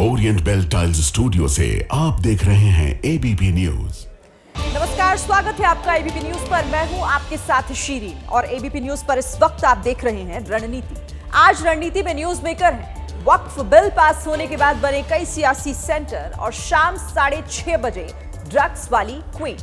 Orient bell tiles studio से आप देख रहे हैं एबीपी न्यूज। नमस्कार, स्वागत है आपका एबीपी न्यूज पर। मैं हूं आपके साथ शीरीन और एबीपी न्यूज पर इस वक्त आप देख रहे हैं रणनीति। आज रणनीति में न्यूज मेकर हैं वक्फ बिल पास होने के बाद बने कई सियासी सेंटर और शाम 6:30 बजे ड्रग्स वाली क्वीन।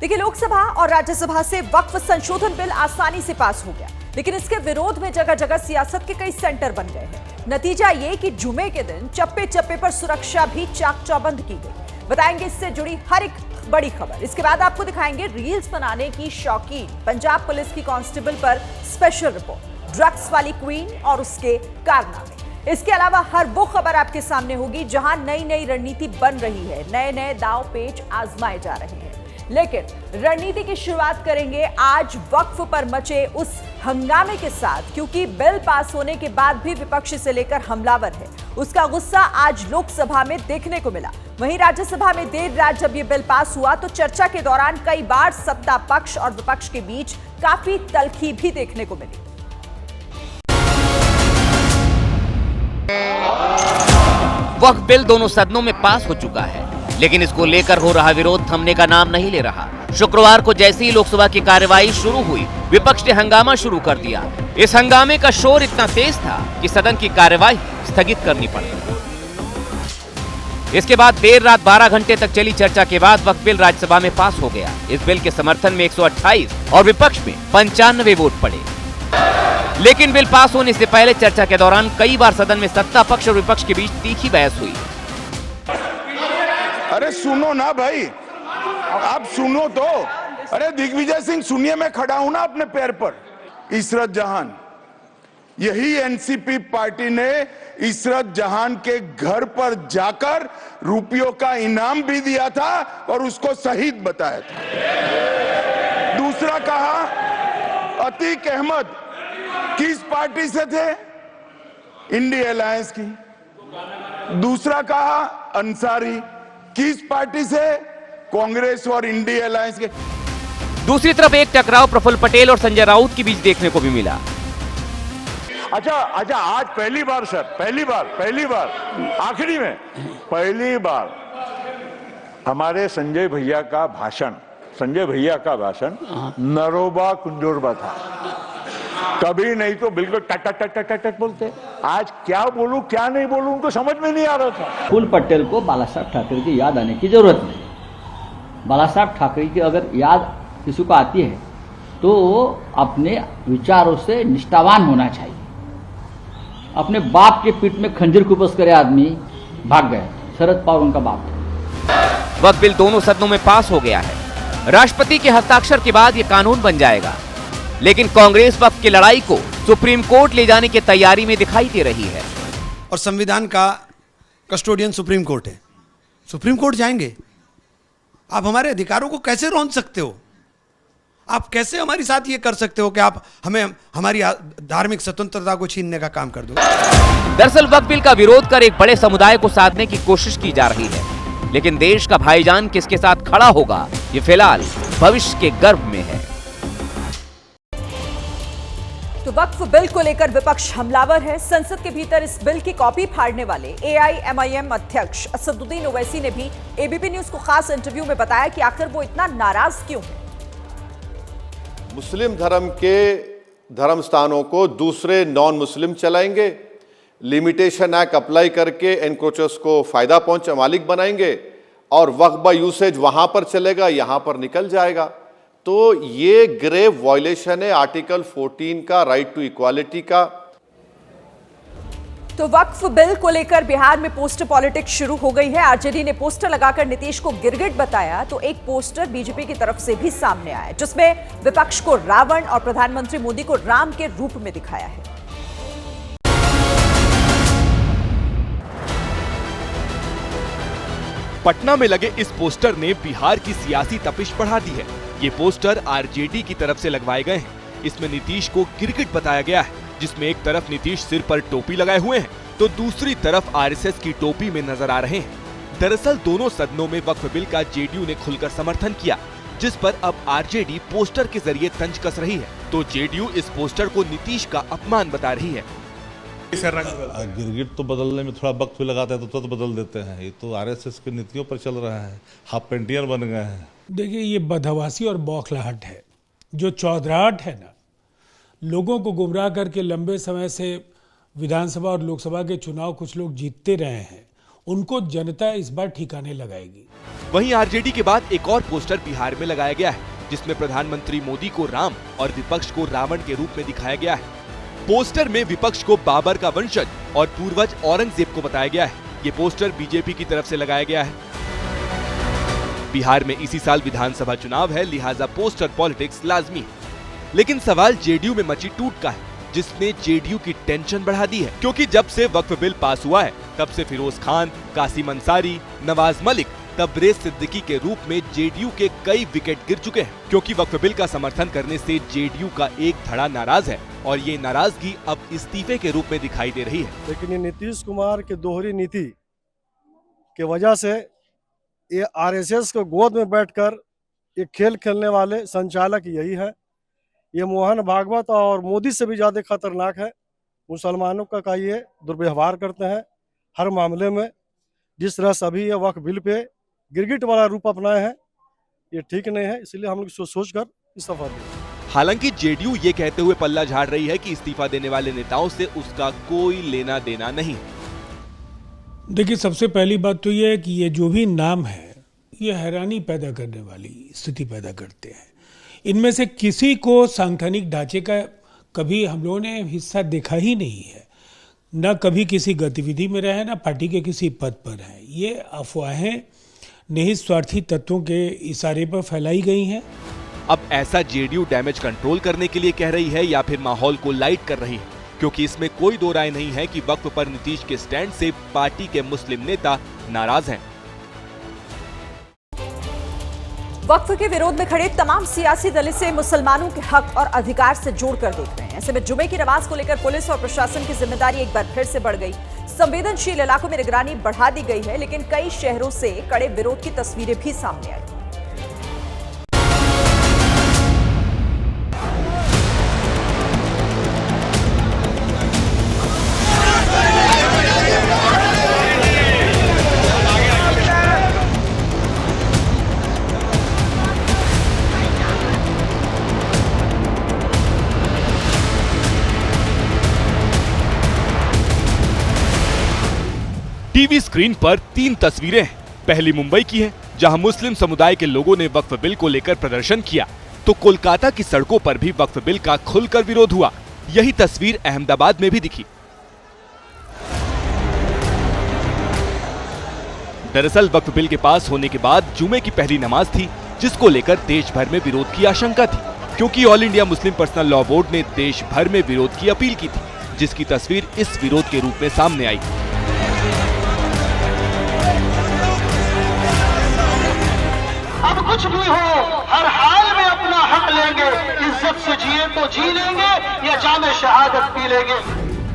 देखिए, लोकसभा और राज्यसभा से वक्फ संशोधन बिल आसानी से पास हो गया, लेकिन इसके विरोध में जगह जगह सियासत के कई सेंटर बन गए हैं। नतीजा ये कि जुमे के दिन चप्पे चप्पे पर सुरक्षा भी चाक चौबंद की गई। बताएंगे इससे जुड़ी हर एक बड़ी खबर। इसके बाद आपको दिखाएंगे रील्स बनाने की शौकीन पंजाब पुलिस की कांस्टेबल पर स्पेशल रिपोर्ट, ड्रग्स वाली क्वीन और उसके कारनामे। इसके अलावा हर वो खबर आपके सामने होगी जहां नई नई रणनीति बन रही है, नए नए दांव पेच आजमाए जा रहे हैं। लेकिन रणनीति की शुरुआत करेंगे आज वक्फ पर मचे उस हंगामे के साथ, क्योंकि बिल पास होने के बाद भी विपक्ष से लेकर हमलावर है। उसका गुस्सा आज लोकसभा में देखने को मिला। वहीं राज्यसभा में देर रात जब यह बिल पास हुआ तो चर्चा के दौरान कई बार सत्ता पक्ष और विपक्ष के बीच काफी तल्खी भी देखने को मिली। वक्फ बिल दोनों सदनों में पास हो चुका है, लेकिन इसको लेकर हो रहा विरोध थमने का नाम नहीं ले रहा। शुक्रवार को जैसे ही लोकसभा की कार्यवाही शुरू हुई, विपक्ष ने हंगामा शुरू कर दिया। इस हंगामे का शोर इतना तेज था कि सदन की कार्यवाही स्थगित करनी पड़ी। इसके बाद देर रात 12 घंटे तक चली चर्चा के बाद वक्फ बिल राज्यसभा में पास हो गया। इस बिल के समर्थन में 128 और विपक्ष में 95 वोट पड़े। लेकिन बिल पास होने से पहले चर्चा के दौरान कई बार सदन में सत्ता पक्ष और विपक्ष के बीच तीखी बहस हुई। अरे सुनो ना भाई, आप सुनो तो। अरे दिग्विजय सिंह सुनिए, मैं खड़ा हूं ना अपने पैर पर। इशरत जहान, यही एनसीपी पार्टी ने इशरत जहान के घर पर जाकर रुपयों का इनाम भी दिया था और उसको शहीद बताया था। दूसरा कहा, अतीक अहमद किस पार्टी से थे? इंडिया अलायंस की। दूसरा कहा, अंसारी किस पार्टी से? कांग्रेस और इंडिया अलायंस के। दूसरी तरफ एक टकराव प्रफुल्ल पटेल और संजय राउत के बीच देखने को भी मिला। अच्छा, आज पहली बार सर, पहली बार आखिरी में पहली बार हमारे संजय भैया का भाषण नरोबा कुंजोरबा था। कभी नहीं तो बिल्कुल टक टक टक टक टक बोलते। आज क्या बोलूं क्या नहीं बोलूं उनको समझ में नहीं आ रहा था। प्रफुल्ल पटेल को बाला साहब ठाकरे की याद आने की जरूरत नहीं। बाला साहब ठाकरे की अगर याद किसी को आती है तो अपने विचारों से निष्ठावान होना चाहिए। अपने बाप के पीठ में खंजर कुपस करे आदमी भाग गए। शरद पवार उनका बाप था। वक्फ बिल दोनों सदनों में पास हो गया है। राष्ट्रपति के हस्ताक्षर के बाद यह कानून बन जाएगा, लेकिन कांग्रेस वक्फ की लड़ाई को सुप्रीम कोर्ट ले जाने की तैयारी में दिखाई दे रही है। और संविधान का कस्टोडियन सुप्रीम कोर्ट है। सुप्रीम कोर्ट जाएंगे। आप हमारे अधिकारों को कैसे रोक सकते हो? आप कैसे हमारे साथ ये कर सकते हो कि आप हमें हमारी धार्मिक स्वतंत्रता को छीनने का काम कर दो? दरअसल वक्फ बिल का विरोध कर एक बड़े समुदाय को साधने की कोशिश की जा रही है, लेकिन देश का भाईजान किसके साथ खड़ा होगा, ये फिलहाल भविष्य के गर्भ में है। तो वक्फ बिल को लेकर विपक्ष हमलावर है। संसद के भीतर इस बिल की कॉपी फाड़ने वाले एआईएमआईएम अध्यक्ष असदुद्दीन ओवैसी ने भी एबीपी न्यूज को खास इंटरव्यू में बताया कि आखिर वो इतना नाराज क्यों है। मुस्लिम धर्म के धर्म स्थानों को दूसरे नॉन मुस्लिम चलाएंगे, लिमिटेशन एक्ट अप्लाई करके एनक्रोचर्स को फायदा पहुंचा मालिक बनाएंगे और वक्फ बाय यूसेज वहां पर चलेगा, यहां पर निकल जाएगा। तो ये ग्रेव वायलेशन है आर्टिकल 14 का, राइट टू इक्वालिटी का। तो वक्फ बिल को लेकर बिहार में पोस्टर पॉलिटिक्स शुरू हो गई है। आरजेडी ने पोस्टर लगाकर नीतीश को गिरगिट बताया, तो एक पोस्टर बीजेपी की तरफ से भी सामने आया, जिसमें विपक्ष को रावण और प्रधानमंत्री मोदी को राम के रूप में दिखाया है। पटना में लगे इस पोस्टर ने बिहार की सियासी तपिश बढ़ा दी है। ये पोस्टर आरजेडी की तरफ से लगवाए गए हैं। इसमें नीतीश को गिरगिट बताया गया है, जिसमें एक तरफ नीतीश सिर पर टोपी लगाए हुए हैं तो दूसरी तरफ आरएसएस की टोपी में नजर आ रहे हैं। दरअसल दोनों सदनों में वक्फ बिल का जेडीयू ने खुलकर समर्थन किया, जिस पर अब आरजेडी पोस्टर के जरिए तंज कस रही है। तो जेडीयू इस पोस्टर को नीतीश का अपमान बता रही है। गिरगिट तो बदलने में थोड़ा वक्त भी लगाते हैं तो तुरंत बदल देते हैं। ये तो आरएसएस की नीतियों पर चल रहा है, हाफ पेंटियर बन गए हैं। देखिए, ये बदहवासी और बौखलाहट है, जो चौधराहट है ना, लोगों को गुमराह करके लंबे समय से विधानसभा और लोकसभा के चुनाव कुछ लोग जीतते रहे हैं, उनको जनता इस बार ठिकाने लगाएगी। वहीं आरजेडी के बाद एक और पोस्टर बिहार में लगाया गया है, जिसमें प्रधानमंत्री मोदी को राम और विपक्ष को रावण के रूप में दिखाया गया है। पोस्टर में विपक्ष को बाबर का वंशज और पूर्वज औरंगजेब को बताया गया है। ये पोस्टर बीजेपी की तरफ से लगाया गया है। बिहार में इसी साल विधानसभा चुनाव है, लिहाजा पोस्टर पॉलिटिक्स लाजमी है। लेकिन सवाल जेडीयू में मची टूट का है, जिसने जेडीयू की टेंशन बढ़ा दी है, क्योंकि जब से वक्फ बिल पास हुआ है तब से फिरोज खान, कासिम अंसारी, नवाज मलिक, तबरेज सिद्दीकी के रूप में जेडीयू के कई विकेट गिर चुके हैं, क्योंकि वक्फ बिल का समर्थन करने से जेडीयू का एक धड़ा नाराज है और ये नाराजगी अब इस्तीफे के रूप में दिखाई दे रही है। लेकिन ये नीतीश कुमार की दोहरी नीति की वजह से ये आरएसएस को गोद में बैठकर ये खेल खेलने वाले संचालक यही है। ये मोहन भागवत और मोदी से भी ज्यादा खतरनाक है। मुसलमानों का ये दुर्व्यवहार करते हैं हर मामले में। जिस तरह सभी ये वक्फ बिल पे गिरगिट वाला रूप अपनाए हैं, ये ठीक नहीं है, इसलिए हम लोग सोच कर इस्तीफा दिया। हालांकि जेडीयू ये कहते हुए पल्ला झाड़ रही है कि इस्तीफा देने वाले नेताओं से उसका कोई लेना देना नहीं। देखिए, सबसे पहली बात तो ये है कि ये जो भी नाम है, ये हैरानी पैदा करने वाली स्थिति पैदा करते हैं। इनमें से किसी को सांगठनिक ढांचे का कभी हम लोगों ने हिस्सा देखा ही नहीं है, न कभी किसी गतिविधि में रहे, न पार्टी के किसी पद पर है। ये अफवाहें निहित स्वार्थी तत्वों के इशारे पर फैलाई गई हैं। अब ऐसा जेडीयू डैमेज कंट्रोल करने के लिए कह रही है या फिर माहौल को लाइट कर रही है, क्योंकि इसमें कोई दो राय नहीं है कि वक्फ पर नीतीश के स्टैंड से पार्टी के मुस्लिम नेता नाराज हैं। वक्फ के विरोध में खड़े तमाम सियासी दल इसे मुसलमानों के हक और अधिकार से जोड़कर देख रहे हैं। ऐसे में जुमे की नमाज को लेकर पुलिस और प्रशासन की जिम्मेदारी एक बार फिर से बढ़ गई। संवेदनशील इलाकों में निगरानी बढ़ा दी गई है, लेकिन कई शहरों से कड़े विरोध की तस्वीरें भी सामने आई। टीवी स्क्रीन पर 3 तस्वीरें हैं। पहली मुंबई की है, जहां मुस्लिम समुदाय के लोगों ने वक्फ बिल को लेकर प्रदर्शन किया, तो कोलकाता की सड़कों पर भी वक्फ बिल का खुलकर विरोध हुआ। यही तस्वीर अहमदाबाद में भी दिखी। दरअसल वक्फ बिल के पास होने के बाद जुमे की पहली नमाज थी, जिसको लेकर देश भर में विरोध की आशंका थी, क्योंकि all India Muslim personal law board ने देश भर में विरोध की अपील की थी, जिसकी तस्वीर इस विरोध के रूप में सामने आई। अब कुछ भी हो, हर हाल में अपना हक लेंगे, इज्जत से जिए तो जी लेंगे या जामे शहादत पी लेंगे।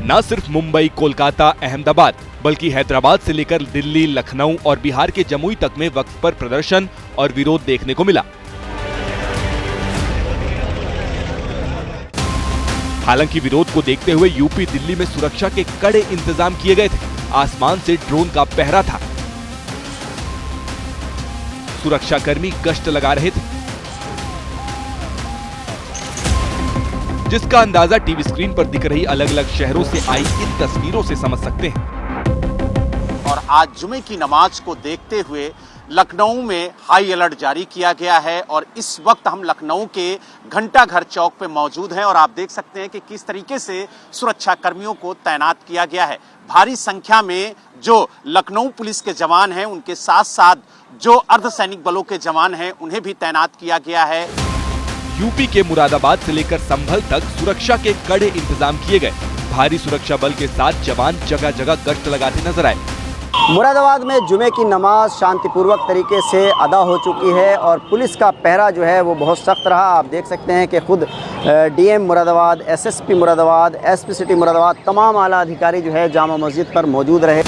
न सिर्फ मुंबई, कोलकाता, अहमदाबाद, बल्कि हैदराबाद से लेकर दिल्ली, लखनऊ और बिहार के जमुई तक में वक्फ पर प्रदर्शन और विरोध देखने को मिला। हालांकि विरोध को देखते हुए यूपी, दिल्ली में सुरक्षा के कड़े इंतजाम किए गए थे। आसमान से ड्रोन का पहरा था, सुरक्षाकर्मी गश्त लगा रहे थे, जिसका अंदाजा टीवी स्क्रीन पर दिख रही अलग अलग शहरों से आई इन तस्वीरों से समझ सकते हैं। और आज जुमे की नमाज को देखते हुए लखनऊ में हाई अलर्ट जारी किया गया है और इस वक्त हम लखनऊ के घंटा घर चौक पे मौजूद हैं और आप देख सकते हैं कि किस तरीके से सुरक्षा कर्मियों को तैनात किया गया है। भारी संख्या में जो लखनऊ पुलिस के जवान हैं, उनके साथ साथ जो अर्धसैनिक बलों के जवान हैं, उन्हें भी तैनात किया गया है। यूपी के मुरादाबाद से लेकर संभल तक सुरक्षा के कड़े इंतजाम किए गए। भारी सुरक्षा बल के साथ जवान जगह जगह गश्त लगाते नजर आए। मुरादाबाद में जुमे की नमाज शांतिपूर्वक तरीके से अदा हो चुकी है और पुलिस का पहरा जो है वो बहुत सख्त रहा। आप देख सकते हैं कि खुद DM Moradabad, SSP Moradabad, SP city Moradabad, तमाम आला अधिकारी जो है जामा मस्जिद पर मौजूद रहे।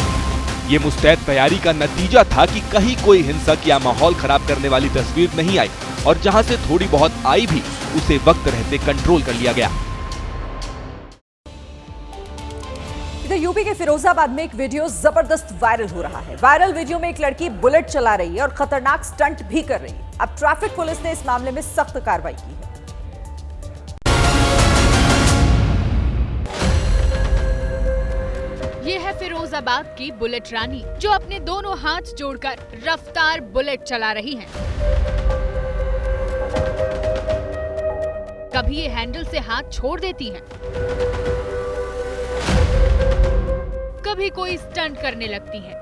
ये मुस्तैद तैयारी का नतीजा था कि कहीं कोई हिंसक या माहौल खराब करने वाली तस्वीर नहीं आई और जहां से थोड़ी बहुत आई भी उसे वक्त रहते कंट्रोल कर लिया गया। यूपी के फिरोजाबाद में एक वीडियो जबरदस्त वायरल हो रहा है। वायरल वीडियो में एक लड़की बुलेट चला रही है और खतरनाक स्टंट भी कर रही है। अब ट्रैफिक पुलिस ने इस मामले में सख्त कार्रवाई की है। ये है फिरोजाबाद की बुलेट रानी, जो अपने दोनों हाथ जोड़कर रफ्तार बुलेट चला रही हैं। कभी ये हैंडल से हाथ छोड़ देती हैं, कभी कोई स्टंट करने लगती हैं।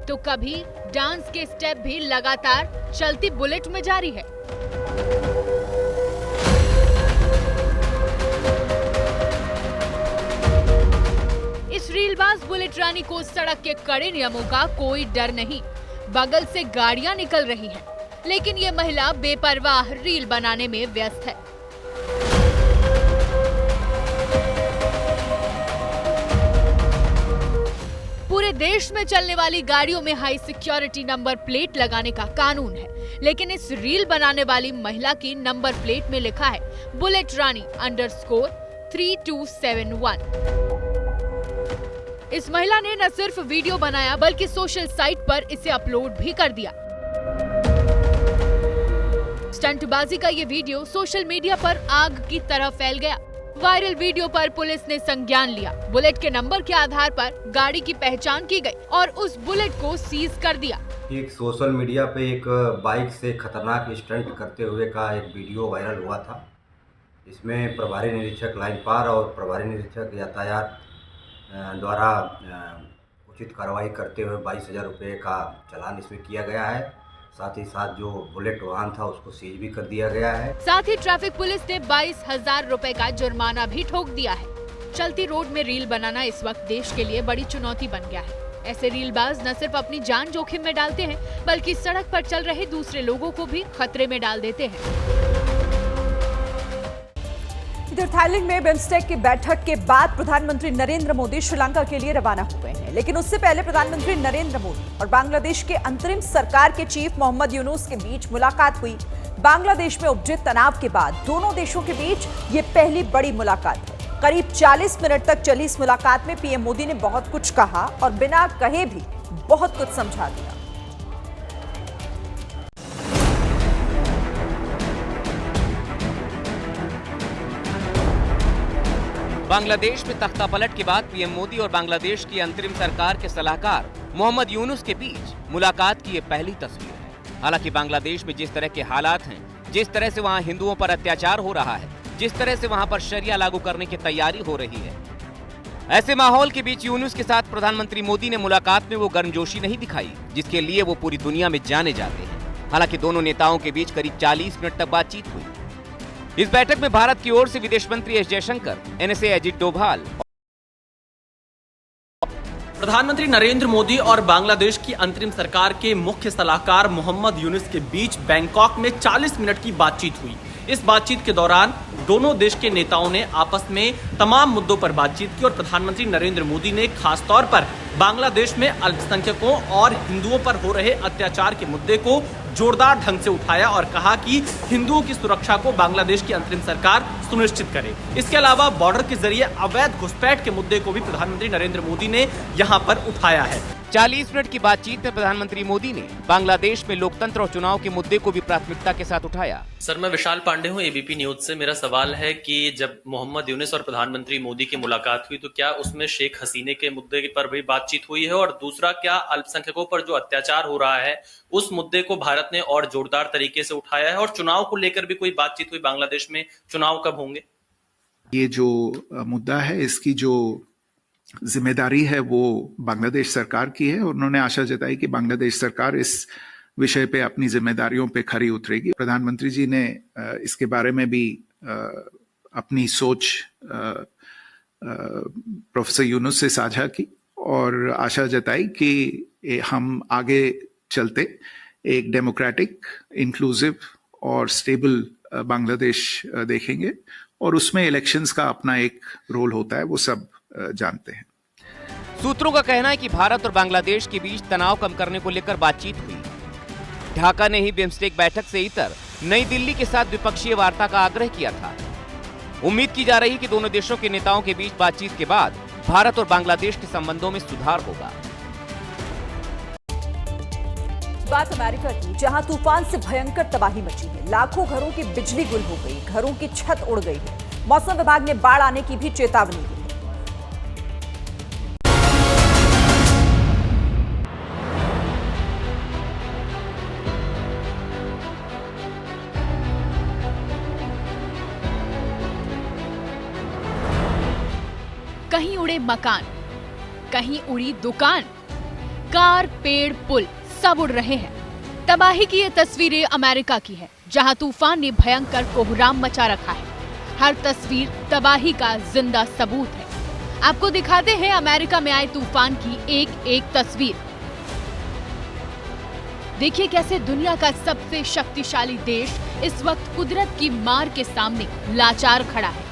तो कभी डांस के स्टेप भी लगातार चलती बुलेट में जारी है। इस रीलबाज बुलेट रानी को सड़क के कड़े नियमों का कोई डर नहीं। बगल से गाड़ियां निकल रही हैं, लेकिन ये महिला बेपरवाह रील बनाने में व्यस्त है। पूरे देश में चलने वाली गाड़ियों में हाई सिक्योरिटी नंबर प्लेट लगाने का कानून है, लेकिन इस रील बनाने वाली महिला की नंबर प्लेट में लिखा है बुलेट रानी _3271। इस महिला ने न सिर्फ वीडियो बनाया बल्कि सोशल साइट पर इसे अपलोड भी कर दिया। स्टंटबाजी का ये वीडियो सोशल मीडिया पर आग की तरह फैल गया। वायरल वीडियो पर पुलिस ने संज्ञान लिया। बुलेट के नंबर के आधार पर गाड़ी की पहचान की गई और उस बुलेट को सीज कर दिया। एक सोशल मीडिया पे एक बाइक से खतरनाक स्टंट करते हुए का एक वीडियो वायरल हुआ था। इसमें प्रभारी निरीक्षक लाइन पार और प्रभारी निरीक्षक यातायात द्वारा उचित कार्रवाई करते हुए 22,000 रुपये का चालान इसमें किया गया है। साथ ही साथ जो बुलेट वाहन था उसको सीज भी कर दिया गया है। साथ ही ट्रैफिक पुलिस ने 22,000 रुपए का जुर्माना भी ठोक दिया है। चलती रोड में रील बनाना इस वक्त देश के लिए बड़ी चुनौती बन गया है। ऐसे रीलबाज न सिर्फ अपनी जान जोखिम में डालते हैं, बल्कि सड़क पर चल रहे दूसरे लोगों को भी खतरे में डाल देते हैं। इधर थाईलैंड में बिम्स्टेक की बैठक के बाद प्रधानमंत्री नरेंद्र मोदी श्रीलंका के लिए रवाना हुए हैं, लेकिन उससे पहले प्रधानमंत्री नरेंद्र मोदी और बांग्लादेश के अंतरिम सरकार के चीफ मोहम्मद यूनुस के बीच मुलाकात हुई। बांग्लादेश में उपजे तनाव के बाद दोनों देशों के बीच ये पहली बड़ी मुलाकात है। करीब 40 मिनट तक चली इस मुलाकात में पीएम मोदी ने बहुत कुछ कहा और बिना कहे भी बहुत कुछ समझा दिया। बांग्लादेश में तख्तापलट के बाद पीएम मोदी और बांग्लादेश की अंतरिम सरकार के सलाहकार मोहम्मद यूनुस के बीच मुलाकात की ये पहली तस्वीर है। हालांकि बांग्लादेश में जिस तरह के हालात हैं, जिस तरह से वहां हिंदुओं पर अत्याचार हो रहा है, जिस तरह से वहां पर शरिया लागू करने की तैयारी हो रही है, ऐसे माहौल के बीच यूनुस के साथ प्रधानमंत्री मोदी ने मुलाकात में वो गर्मजोशी नहीं दिखाई जिसके लिए वो पूरी दुनिया में जाने जाते हैं। हालांकि दोनों नेताओं के बीच करीब 40 मिनट तक बातचीत हुई। इस बैठक में भारत की ओर से विदेश मंत्री एस जयशंकर, एनएसए अजित डोभाल, प्रधानमंत्री नरेंद्र मोदी और बांग्लादेश की अंतरिम सरकार के मुख्य सलाहकार मोहम्मद यूनुस के बीच बैंकॉक में 40 मिनट की बातचीत हुई। इस बातचीत के दौरान दोनों देश के नेताओं ने आपस में तमाम मुद्दों पर बातचीत की और प्रधानमंत्री नरेंद्र मोदी ने खास तौर पर बांग्लादेश में अल्पसंख्यकों और हिंदुओं पर हो रहे अत्याचार के मुद्दे को जोरदार ढंग से उठाया और कहा कि हिंदुओं की सुरक्षा को बांग्लादेश की अंतरिम सरकार सुनिश्चित करे। इसके अलावा बॉर्डर के जरिए अवैध घुसपैठ के मुद्दे को भी प्रधानमंत्री नरेंद्र मोदी ने यहां पर उठाया है। 40 मिनट की बातचीत में प्रधानमंत्री मोदी ने बांग्लादेश में लोकतंत्र और चुनाव के मुद्दे को भी प्राथमिकता के साथ उठाया। सर, मैं विशाल पांडे हूं, एबीपी न्यूज से। मेरा सवाल है कि जब मोहम्मद यूनुस और प्रधानमंत्री मोदी की मुलाकात हुई तो क्या उसमें शेख हसीना के मुद्दे पर भी बातचीत हुई है, और दूसरा, क्या अल्पसंख्यकों पर जो अत्याचार हो रहा है उस मुद्दे को भारत ने और जोरदार तरीके से उठाया है, और चुनाव को लेकर भी कोई बातचीत हुई? बांग्लादेश में चुनाव कब होंगे? ये जो मुद्दा है, इसकी जो जिम्मेदारी है वो बांग्लादेश सरकार की है। उन्होंने आशा जताई कि बांग्लादेश सरकार इस विषय पे अपनी जिम्मेदारियों पे खरी उतरेगी। प्रधानमंत्री जी ने इसके बारे में भी अपनी सोच प्रोफेसर यूनुस से साझा की और आशा जताई कि हम आगे चलते एक डेमोक्रेटिक, इंक्लूसिव और स्टेबल बांग्लादेश देखेंगे, और उसमें इलेक्शंस का अपना एक रोल होता है, वो सब जानते हैं। सूत्रों का कहना है कि भारत और बांग्लादेश के बीच तनाव कम करने को लेकर बातचीत हुई। ढाका ने ही बिम्स्टेक बैठक से इतर नई दिल्ली के साथ द्विपक्षीय वार्ता का आग्रह किया था। उम्मीद की जा रही कि दोनों देशों के नेताओं के बीच बातचीत के बाद भारत और बांग्लादेश के संबंधों में सुधार होगा। बात अमेरिका की, जहां तूफान से भयंकर तबाही मची है। लाखों घरों की बिजली गुल हो गई, घरों की छत उड़ गई है। मौसम विभाग ने बाढ़ आने की भी चेतावनी दी है। कहीं उड़े मकान, कहीं उड़ी दुकान, कार, पेड़, पुल सब उड़ रहे हैं। तबाही की ये तस्वीरें अमेरिका की है, जहां तूफान ने भयंकर कोहराम मचा रखा है। हर तस्वीर तबाही का जिंदा सबूत है। आपको दिखाते हैं अमेरिका में आए तूफान की एक एक तस्वीर। देखिए कैसे दुनिया का सबसे शक्तिशाली देश इस वक्त कुदरत की मार के सामने लाचार खड़ा है।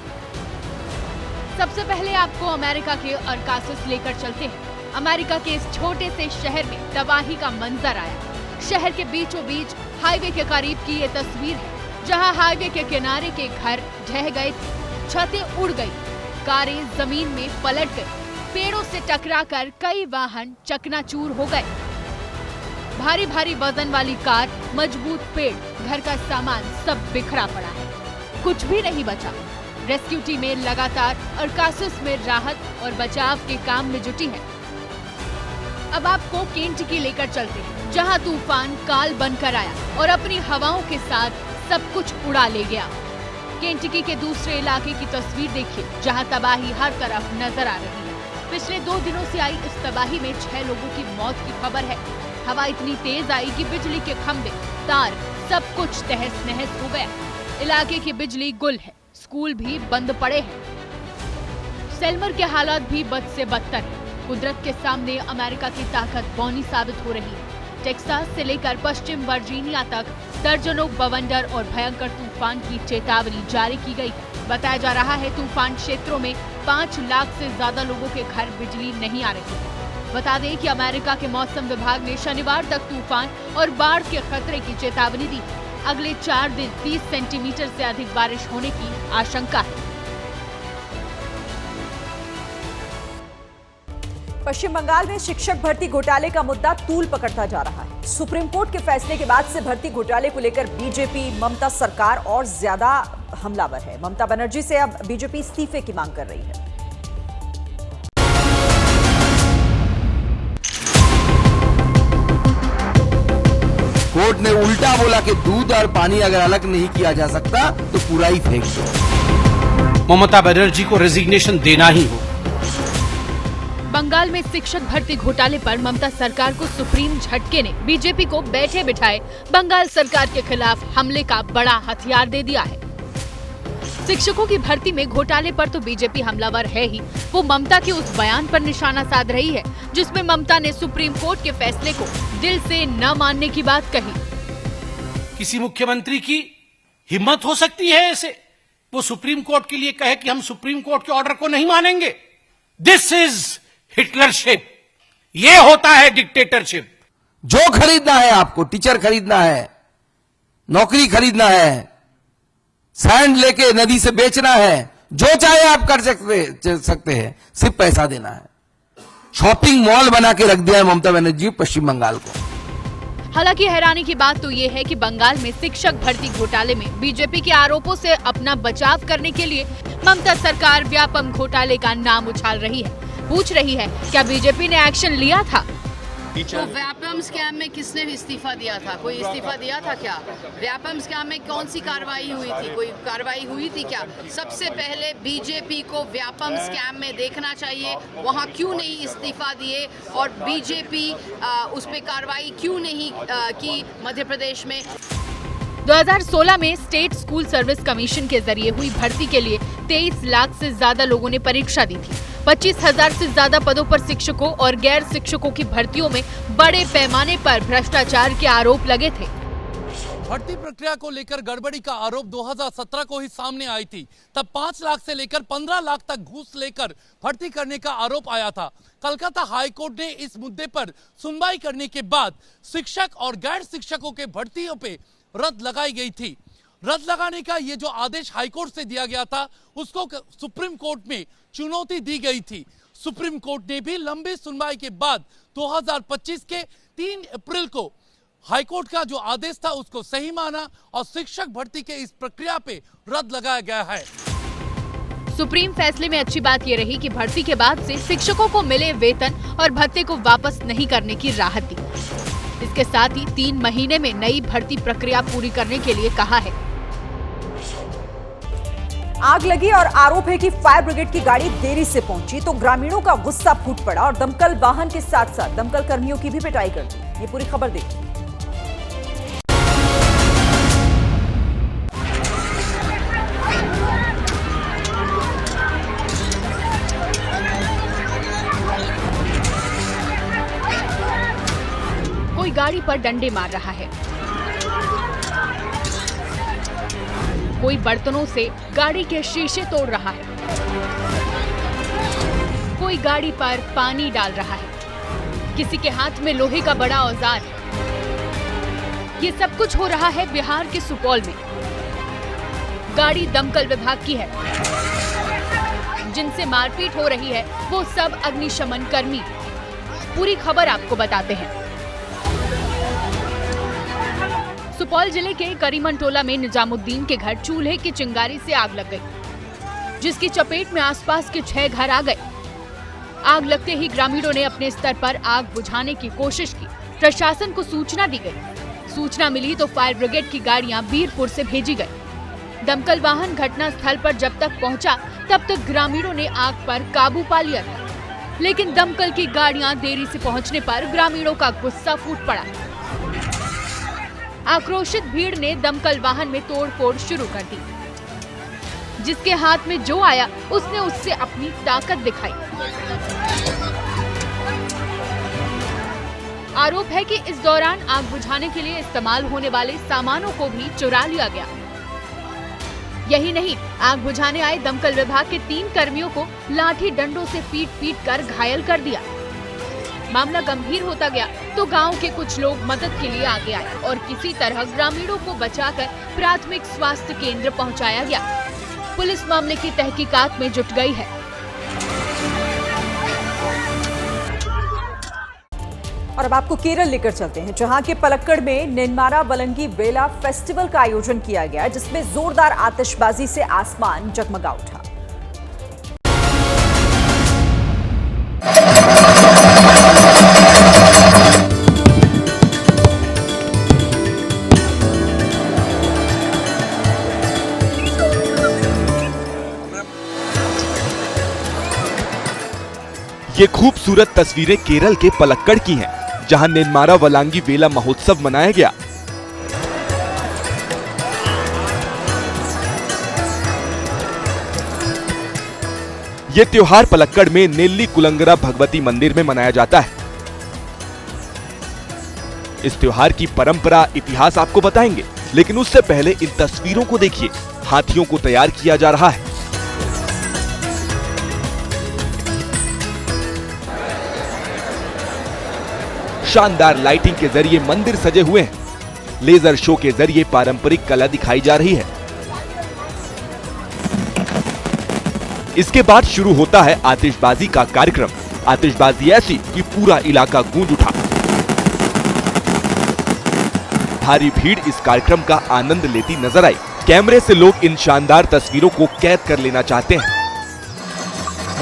सबसे पहले आपको अमेरिका के अरकासस लेकर चलते हैं। अमेरिका के इस छोटे से शहर में तबाही का मंजर आया। शहर के बीचों बीच हाईवे के करीब की ये तस्वीर है, जहां हाईवे के किनारे के घर ढह गए थे, छतें उड़ गई, कारें जमीन में पलट गई, पेड़ों से टकराकर कई वाहन चकनाचूर हो गए। भारी भारी वजन वाली कार, मजबूत पेड़, घर का सामान सब बिखरा पड़ा है, कुछ भी नहीं बचा। रेस्क्यू टीमें लगातार अरकासस में राहत और बचाव के काम में जुटी है। अब आपको केंटकी लेकर चलते हैं, जहां तूफान काल बनकर आया और अपनी हवाओं के साथ सब कुछ उड़ा ले गया। केंटकी के दूसरे इलाके की तस्वीर देखिए, जहां तबाही हर तरफ नजर आ रही है। पिछले 2 दिनों से आई इस तबाही में 6 लोगों की मौत की खबर है। हवा इतनी तेज आई कि बिजली के खंभे, तार सब कुछ तहस नहस हो गया। इलाके की बिजली गुल है, स्कूल भी बंद पड़े हैं। सेल्मर के हालात भी बद से बदतर है। कुदरत के सामने अमेरिका की ताकत बौनी साबित हो रही है। टेक्सास से लेकर पश्चिम वर्जीनिया तक दर्जनों बवंडर और भयंकर तूफान की चेतावनी जारी की गई है। बताया जा रहा है तूफान क्षेत्रों में 5 लाख से ज्यादा लोगों के घर बिजली नहीं आ रही है। बता दें कि अमेरिका के मौसम विभाग ने शनिवार तक तूफान और बाढ़ के खतरे की चेतावनी दी। अगले 4 दिन 30 सेंटीमीटर से अधिक बारिश होने की आशंका है। पश्चिम बंगाल में शिक्षक भर्ती घोटाले का मुद्दा तूल पकड़ता जा रहा है। सुप्रीम कोर्ट के फैसले के बाद से भर्ती घोटाले को लेकर बीजेपी, ममता सरकार और ज्यादा हमलावर है। ममता बनर्जी से अब बीजेपी इस्तीफे की मांग कर रही है। कोर्ट ने उल्टा बोला कि दूध और पानी अगर अलग नहीं किया जा सकता तो पूरा ही फेंक दो। ममता बनर्जी को रेजिग्नेशन देना ही हो। बंगाल में शिक्षक भर्ती घोटाले पर ममता सरकार को सुप्रीम झटके ने बीजेपी को बैठे बिठाए बंगाल सरकार के खिलाफ हमले का बड़ा हथियार दे दिया है। शिक्षकों की भर्ती में घोटाले पर तो बीजेपी हमलावर है ही, वो ममता के उस बयान पर निशाना साध रही है जिसमें ममता ने सुप्रीम कोर्ट के फैसले को दिल से न मानने की बात कही। किसी मुख्यमंत्री की हिम्मत हो सकती है ऐसे, वो सुप्रीम कोर्ट के लिए कहे कि हम सुप्रीम कोर्ट के ऑर्डर को नहीं मानेंगे। दिस इज हिटलरशिप, ये होता है डिक्टेटरशिप। जो खरीदना है आपको, टीचर खरीदना है, नौकरी खरीदना है, सैंड लेके नदी से बेचना है, जो चाहे आप कर सकते हैं, सिर्फ पैसा देना है। शॉपिंग मॉल बना के रख दिया है ममता बनर्जी पश्चिम बंगाल को। हालांकि हैरानी की बात तो ये है कि बंगाल में शिक्षक भर्ती घोटाले में बीजेपी के आरोपों से अपना बचाव करने के लिए ममता सरकार व्यापम घोटाले का नाम उछाल रही है। पूछ रही है क्या बीजेपी ने एक्शन लिया था? तो व्यापम स्कैम में किसने इस्तीफा दिया था? कोई इस्तीफा दिया था क्या? व्यापम स्कैम में कौन सी कार्रवाई हुई थी? कोई कार्रवाई हुई थी क्या? सबसे पहले बीजेपी को व्यापम स्कैम में देखना चाहिए, वहां क्यों नहीं इस्तीफा दिए और बीजेपी उस पर कार्रवाई क्यों नहीं की मध्य प्रदेश में। 2016 में स्टेट स्कूल सर्विस कमीशन के जरिए हुई भर्ती के लिए 23 लाख से ज्यादा लोगों ने परीक्षा दी थी। 25,000 से ज्यादा पदों पर शिक्षकों और गैर शिक्षकों की भर्तियों में बड़े पैमाने पर भ्रष्टाचार के आरोप लगे थे। भर्ती प्रक्रिया को लेकर गड़बड़ी का आरोप 2017 को ही सामने आई थी। तब 5 लाख से लेकर 15 लाख तक घूस लेकर भर्ती करने का आरोप आया था। कलकत्ता हाई कोर्ट ने इस मुद्दे पर सुनवाई करने के बाद शिक्षक और गैर शिक्षकों के भर्तियों पे रद्द लगाई गई थी। रद्द लगाने का ये जो आदेश हाईकोर्ट से दिया गया था उसको सुप्रीम कोर्ट में चुनौती दी गई थी। सुप्रीम कोर्ट ने भी लंबी सुनवाई के बाद 2025 के 3 अप्रैल को हाईकोर्ट का जो आदेश था उसको सही माना और शिक्षक भर्ती के इस प्रक्रिया पे रद्द लगाया गया है। सुप्रीम फैसले में अच्छी बात यह रही कि भर्ती के बाद से शिक्षकों को मिले वेतन और भत्ते को वापस नहीं करने की राहत दी। इसके साथ ही 3 महीने में नई भर्ती प्रक्रिया पूरी करने के लिए कहा है। आग लगी और आरोप है कि फायर ब्रिगेड की गाड़ी देरी से पहुंची तो ग्रामीणों का गुस्सा फूट पड़ा और दमकल वाहन के साथ साथ दमकल कर्मियों की भी पिटाई कर दी। ये पूरी खबर देखिए। कोई गाड़ी पर डंडे मार रहा है, कोई बर्तनों से गाड़ी के शीशे तोड़ रहा है, कोई गाड़ी पर पानी डाल रहा है, किसी के हाथ में लोहे का बड़ा औजार है। ये सब कुछ हो रहा है बिहार के सुपौल में। गाड़ी दमकल विभाग की है। जिनसे मारपीट हो रही है वो सब अग्निशमन कर्मी। पूरी खबर आपको बताते हैं। सुपौल जिले के करीमनटोला में निजामुद्दीन के घर चूल्हे की चिंगारी से आग लग गई, जिसकी चपेट में आसपास के 6 घर आ गए। आग लगते ही ग्रामीणों ने अपने स्तर पर आग बुझाने की कोशिश की। प्रशासन को सूचना दी गई। सूचना मिली तो फायर ब्रिगेड की गाड़ियां बीरपुर से भेजी गई। दमकल वाहन घटना स्थल पर जब तक पहुंचा तब तक ग्रामीणों ने आग पर काबू पा लिया था, लेकिन दमकल की गाड़ियां देरी से पहुंचने पर ग्रामीणों का गुस्सा फूट पड़ा। आक्रोशित भीड़ ने दमकल वाहन में तोड़फोड़ शुरू कर दी। जिसके हाथ में जो आया उसने उससे अपनी ताकत दिखाई। आरोप है कि इस दौरान आग बुझाने के लिए इस्तेमाल होने वाले सामानों को भी चुरा लिया गया। यही नहीं, आग बुझाने आए दमकल विभाग के 3 कर्मियों को लाठी डंडों से पीट कर घायल कर दिया। मामला गंभीर होता गया तो गांव के कुछ लोग मदद के लिए आगे आए और किसी तरह ग्रामीणों को बचाकर प्राथमिक स्वास्थ्य केंद्र पहुंचाया गया। पुलिस मामले की तहकीकात में जुट गई है। और अब आपको केरल लेकर चलते हैं, जहां के पलक्कड़ में नेन्मारा वलंगी वेला फेस्टिवल का आयोजन किया गया, जिसमें जोरदार आतिशबाजी से आसमान जगमगा उठा। ये खूबसूरत तस्वीरें केरल के पलक्कड़ की हैं, जहां नेन्मारा वलांगी वेला महोत्सव मनाया गया। ये त्योहार पलक्कड़ में नेल्ली कुलंगरा भगवती मंदिर में मनाया जाता है। इस त्योहार की परंपरा, इतिहास आपको बताएंगे, लेकिन उससे पहले इन तस्वीरों को देखिए। हाथियों को तैयार किया जा रहा है। शानदार लाइटिंग के जरिए मंदिर सजे हुए हैं। लेजर शो के जरिए पारंपरिक कला दिखाई जा रही है। इसके बाद शुरू होता है आतिशबाजी का कार्यक्रम। आतिशबाजी ऐसी कि पूरा इलाका गूंज उठा। भारी भीड़ इस कार्यक्रम का आनंद लेती नजर आई। कैमरे से लोग इन शानदार तस्वीरों को कैद कर लेना चाहते हैं।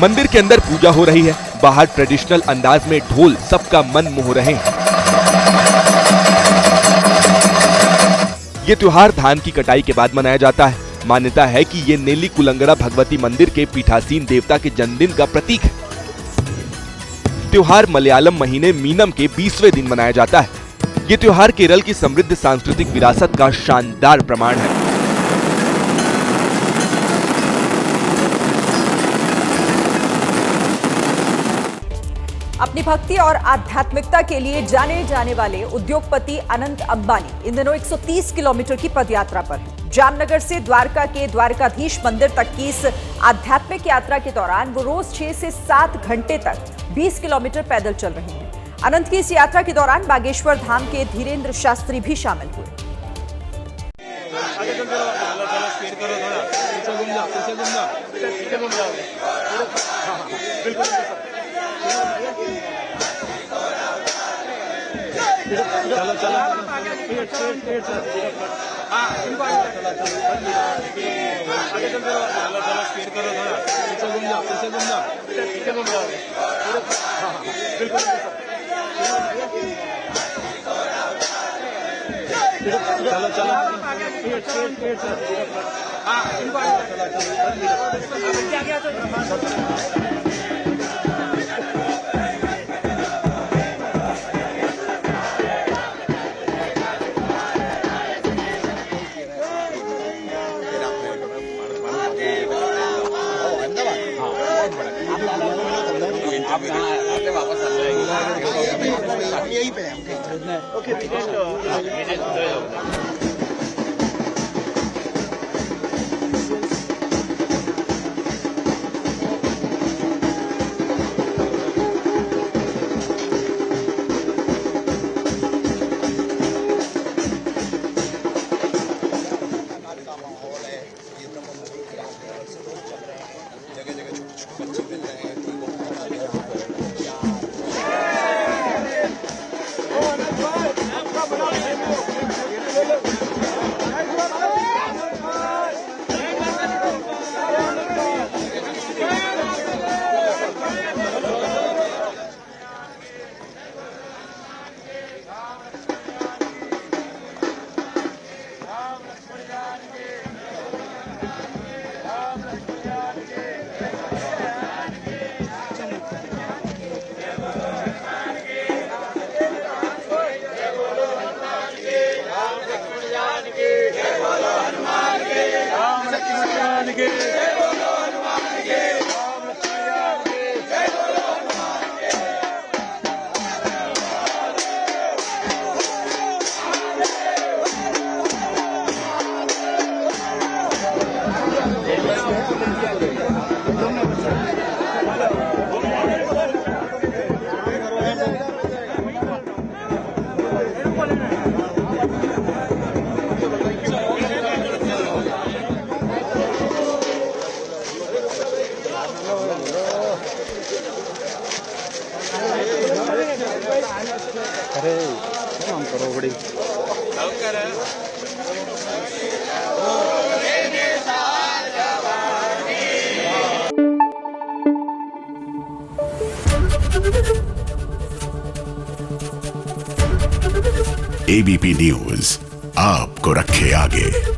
मंदिर के अंदर पूजा हो रही है। बाहर ट्रेडिशनल अंदाज में ढोल सबका मन मोह रहे हैं। ये त्योहार धान की कटाई के बाद मनाया जाता है। मान्यता है कि ये नेल्ली कुलंगरा भगवती मंदिर के पीठासीन देवता के जन्मदिन का प्रतीक है। त्योहार मलयालम महीने मीनम के 20वें दिन मनाया जाता है। ये त्योहार केरल की समृद्ध सांस्कृतिक विरासत का शानदार प्रमाण है। अपनी भक्ति और आध्यात्मिकता के लिए जाने जाने वाले उद्योगपति अनंत अंबानी इन दिनों 130 किलोमीटर की पदयात्रा पर हैं। जामनगर से द्वारका के द्वारकाधीश मंदिर तक की इस आध्यात्मिक यात्रा के दौरान वो रोज 6 से 7 घंटे तक 20 किलोमीटर पैदल चल रहे हैं। अनंत की इस यात्रा के दौरान बागेश्वर धाम के धीरेन्द्र शास्त्री भी शामिल हुए। अरे काम करो बड़ी एबीपी न्यूज आपको रखे आगे।